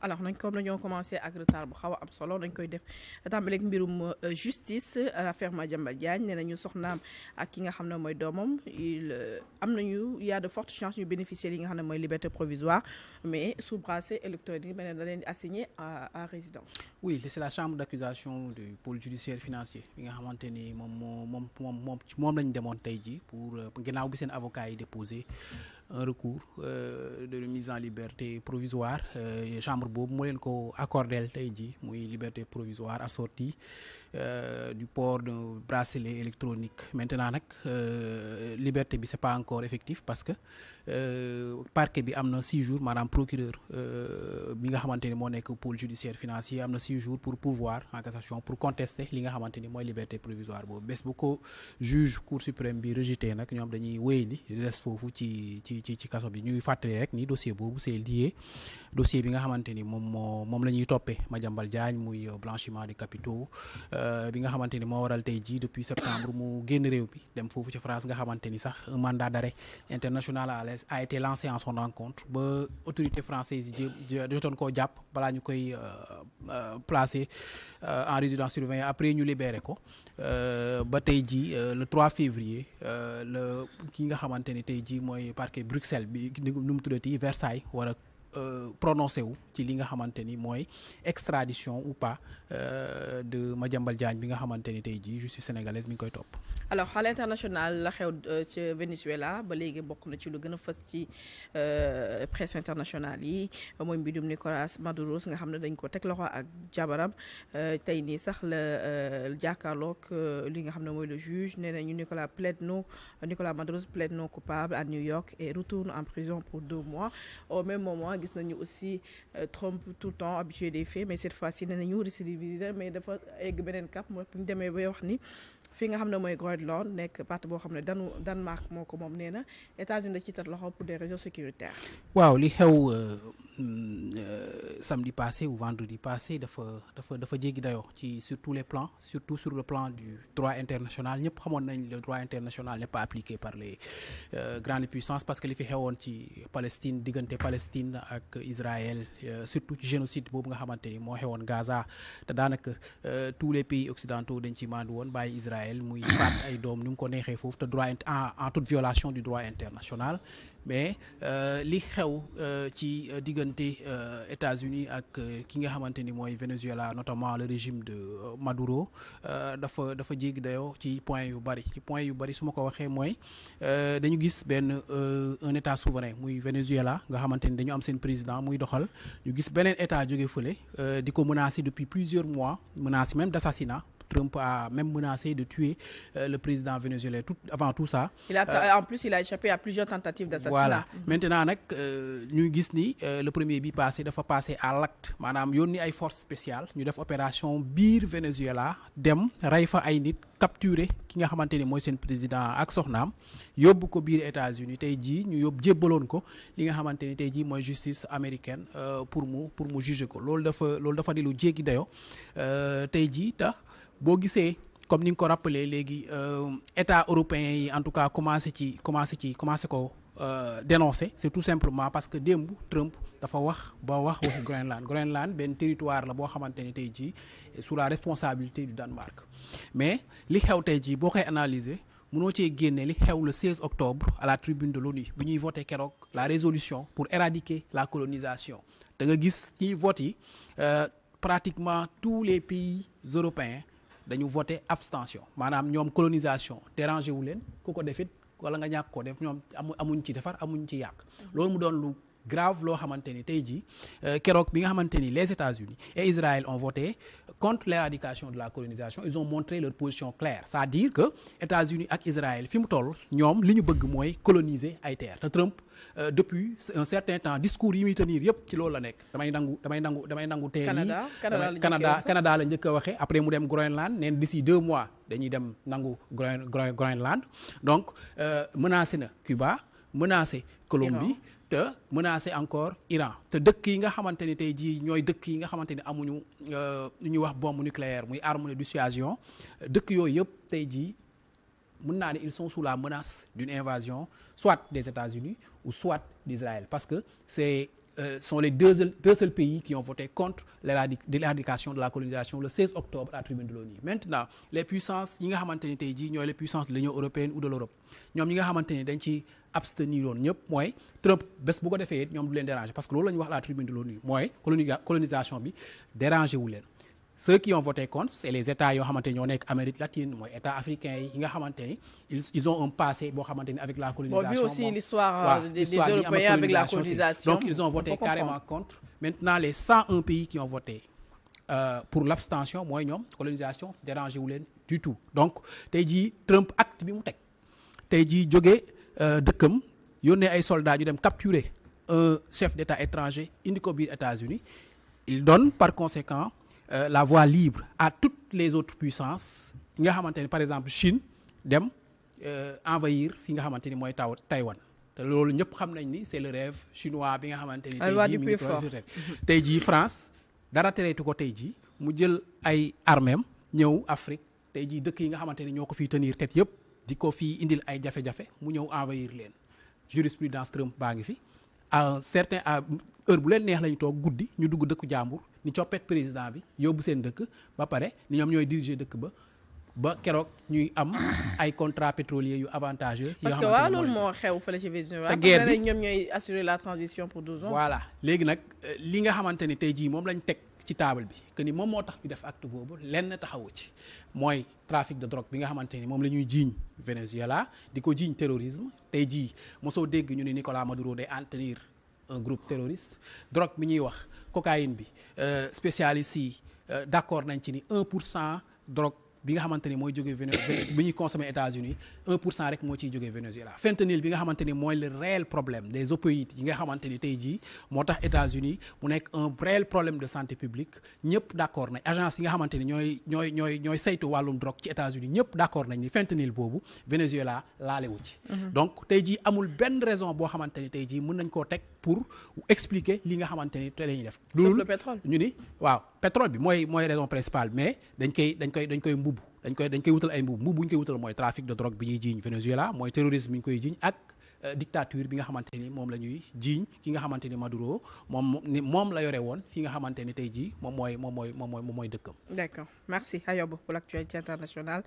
alors nañ comme nañoo commencé ak retard bu xaw a am solo dañ koy def tàmbaleeg mbirum justice affaire Madiambal Diagne nee nañu soxnaam ak ki nga xam ne mooy doomam am nañu y a de fortes chances ñu bénéficier li nga xam ne mooy liberté provisoire mais sous bracelet électronique mais da leen di assigné à résidence. oui c'est la chambre d'accusation du pôle judiciaire financier bi nga xamante ni moom lañ demoon tey ji pour ginnaaw bi seen avocat yi déposé un recours de mise en liberté provisoire chambre boobu moo leen ko accordé tey ji muy liberté provisoire assortie du port d'un bracelet électronique maintenant nag liberté bi c'est pas encore effectif parce que parquet bi am na 6 jours maanaam procureur bi nga xamante ni moo nekk pôle judiciaire financier am na 6 jours pour pourvoir en cassation pour contester li nga xamante ni mooy liberté provisoire boobu bés bu ko juge cour suprême bi rejeté nag ñoom dañuy wéy li des foofu ci kaso bi ñuy fàttali rek ni dossier boobu c'est lié dossier bi nga xamante ni moom la ñuy toppee Madiambal Diagne muy blanchiment de capitaux bi nga xamante ni moo waral tey jii depuis septembre mu génn réew bi dem foofu ci France nga xamante ni sax un mandat d'arrêt international a été lancé en son encontre ba autorité française yi jotoon koo jàpp balaa ñu koy placer en résidence surveillée après ñu libéré ko ba tey jii le 3 février ki nga xamante ni tey jii mooy parquet Bruxelles bi nu mu tuddati Versailles war a prononcé wu ci li nga xamante ni mooy extradition ou pas de Madiambal Diagne bi nga xamante ni tey jii justice sénégalaise mi ngi koy topp. alors à l'international la xew ci Venezuela ba léegi bokk na ci lu gën a fës ci presse internationale yi mooy mbirum Nicolas Maduro nga xam ne dañ ko teg loxo ak jabaram tey nii sax la jàkkaarloog li nga xam ne mooy le juge nee nañu Nicolas Maduro plaide non coupable à New York et retourne en prison pour 2 mois au même moment gis nañu aussi Trump tout le temps habitué des faits mais cette fois-ci nee nañu récidive mais dafa egg beneen cap mooy bu ñu demee ba wax ni fii nga xam ne mooy Groenland nekk partie boo xam ne Danemark moo ko moom nee na États-Unis da ci tat loxo pour des raisons sécuritaires. waaw li xew samedi passé ou vendredi passé dafa jéggi dayoo sur tous les plans surtout sur le plan du droit international ñëpp xamoon nañ le droit international n'est pas appliqué par les grandes puissances parce que li fi xewoon ci Palestine diggante Palestine ak Israël surtout ci génocide boobu nga xamante ni moo xewoon Gaza te daanaka tous les pays occidentaux dañ ci mandu woon bàyyi Israël muy faat ay doom ni mu ko neexee foofu te droit en toute violation du droit international mais li xew ci diggante États-Unis ak ki nga xamante ni mooy Venezuela notamment le régime de Maduro dafa jéggi dayoo ci point yu bari su ma ko waxee mooy dañu gis benn un état souverain muy Venezuela nga xamante ni dañu am seen président muy doxal ñu gis beneen état jóge fële di ko menacer depuis plusieurs mois menace même d'assassinat. Trump a même menacé de tuer le président vénézuélien avant tout ça. En plus, il a échappé à plusieurs tentatives d'assassinat. Voilà maintenant nag ñu gis ni le premier bi dafa passé à l'acte maanaam yónni ay forces spéciales ñu def opération biir Venezuela dem rey fa ay nit capturer ki nga xamante ni mooy seen président ak soxnaam yóbbu ko biir États-Unis tey jii ñu jébbaloon ko li nga xamante ni tey jii mooy justice américaine pour mu juger ko loolu dafa di lu jéggi dayoo tey jii boo gisee comme ni nga ko rappelé léegi état européen yi en tout cas commencé ko dénoncer c'est tout simplement parce que démb Trump dafa wax waxu Groenland benn territoire la boo xamante ni tey jii sous la responsabilité du Danemark mais li xew tey jii boo koy analyser mënoo cee génne li xew le 16 octobre à la tribune de l'ONU bu ñuy voté keroog la résolution pour éradiquer la colonisation da nga gis ci vote yi pratiquement tous les pays européens dañu voté abstention maanaam ñoom colonisation dérangé wu leen ku ko defit wala nga ñàkk ko def ñoom amuñ ci defar amuñ ci yàq loolu mu doon lu grave loo xamante ni tey jii keroog bi nga xamante ni les États-Unis et Israël ont voté contre l'éradication de la colonisation ils ont montré leur position claire c'est-à-dire que États-Unis ak Israël fi mu toll ñoom li ñu bëgg mooy coloniser ay terres te Trump depuis un certain temps discours yi muy tenir yëpp ci loolu la nekk damay nangu terres yi Canada la njëkk a waxee après mu dem Groenland neen d'ici 2 mois dañuy dem nangu Groenland donc menacé na Cuba menacé Colombie te menacé encore Iran te dëkk yi nga xamante ni tey jii ñooy dëkk yi nga xamante ni amuñu lu ñuy wax bombe nucléaire muy arme de dissuasion dëkk yooyu yëpp tey jii mën naa ne ils sont sous la menace d'une invasion soit des États-Unis ou soit d'Israël parce que c'est sont les deux seuls pays qui ont voté contre l'éradication de la colonisation le 16 octobre à la tribune de l'ONU. Maintenant les puissances yi nga xamante ni tey jii ñooy les puissances de l'Union européenne ou de l'Europe ñoom ñi nga xamante ni dañ ci abstenir woon ñëpp mooy Trump bés bu ko defee it ñoom du leen déranger parce que loolu la ñu wax à la tribune de l'ONU mooy colonisation bi déranger wu leen. Ceux qui ont voté contre c'est les états yoo xamante ni ñoo nekk Amérique latine mooy états africains yi nga xamante ni ils ont un passé boo xamante ni avec la colonisation. Bon, vu aussi l'histoire des Européens avec la colonisation. Donc ils ont voté carrément contre. Maintenant les 101 pays qui ont voté pour l'abstention mooy ñoom colonisation dérangé wu leen du tout. Donc tey jii Trump acte bi mu teg tey jii jógee dëkkam yónnee ay soldats yu dem capturer un chef d'état étranger indi ko biir États-Unis il donne par conséquent la voie libre à toutes les autres puissances yi nga xamante ni par exemple Chine dem envahir fi nga xamante ni mooy Taïwan te loolu ñëpp xam nañ ni c'est le rêve chinois bi nga xamante ni tey jii France dara tereetu ko tey jii mu jël ay armem ñëw Afrique tey jii dëkk yi nga xamante ni ñoo ko fiy tenir tête yëpp di ko fii indil ay jafe-jafe mu ñëw envahir leen jurisprudence Trump baa ngi fi à certain heure bu leen neex lañu toog guddi ñu dugg dëkku jàmbur ni coppet président bi yóbbu seen dëkk ba pare ni ñoom ñooy diriger dëkk ba keroog ñuy am ay contrats pétroliers yu avantageux. parce que waaw loolu moo xew fële ci Venezuela. te guerre bi ñoom ñooy assurer la transition pour 12 ans. voilà léegi nag li nga xamante ni tey jii moom lañ teg ci table bi que ni moom moo tax ñu def acte boobu lenn taxawu ci mooy trafic de drogue bi nga xamante ni moom la ñuy jiiñ Venezuela di ko jiiñ terrorisme tey jii mosoo dégg ñu ni Nicolás Maduro day entretenir un groupe terroriste drogue bi ñuy wax cocaïne bi spécialistes yi d'accord nañ ci ni 1% drogue bi nga xamante ni mooy jógee bi ñuy consommer États-Unis 1% rek moo ciy jógee Venezuela fentanyl bi nga xamante ni mooy le réel problème des opioïdes yi nga xamante ni tey jii moo tax États-Unis mu nekk un réel problème de santé publique ñëpp d'accord nañ agence yi nga xamante ni ñooy saytu wàllum drogue ci États-Unis ñëpp d'accord nañ ni fentanyl boobu Venezuela laalewu ci donc tey jii amul benn raison boo xamante ni tey jii mën nañ koo teg pour expliquer li nga xamante ni te lañuy def sauf le pétrole ñu ni waaw pétrole bi mooy raison principale mais dañ koy mbubb dañ koy wutal ay mbubb bu ñu koy wutal mooy trafic de drogue bi ñuy jiiñ Venezuela mooy terrorisme bi ñu koy jiiñ ak dictature bi nga xamante ni moom la ñuy jiiñ ki nga xamante ni Maduro moom la yore woon fi nga xamante ni tey jii moom mooy dëkkam. D'accord, merci Ayob pour l'actualité internationale.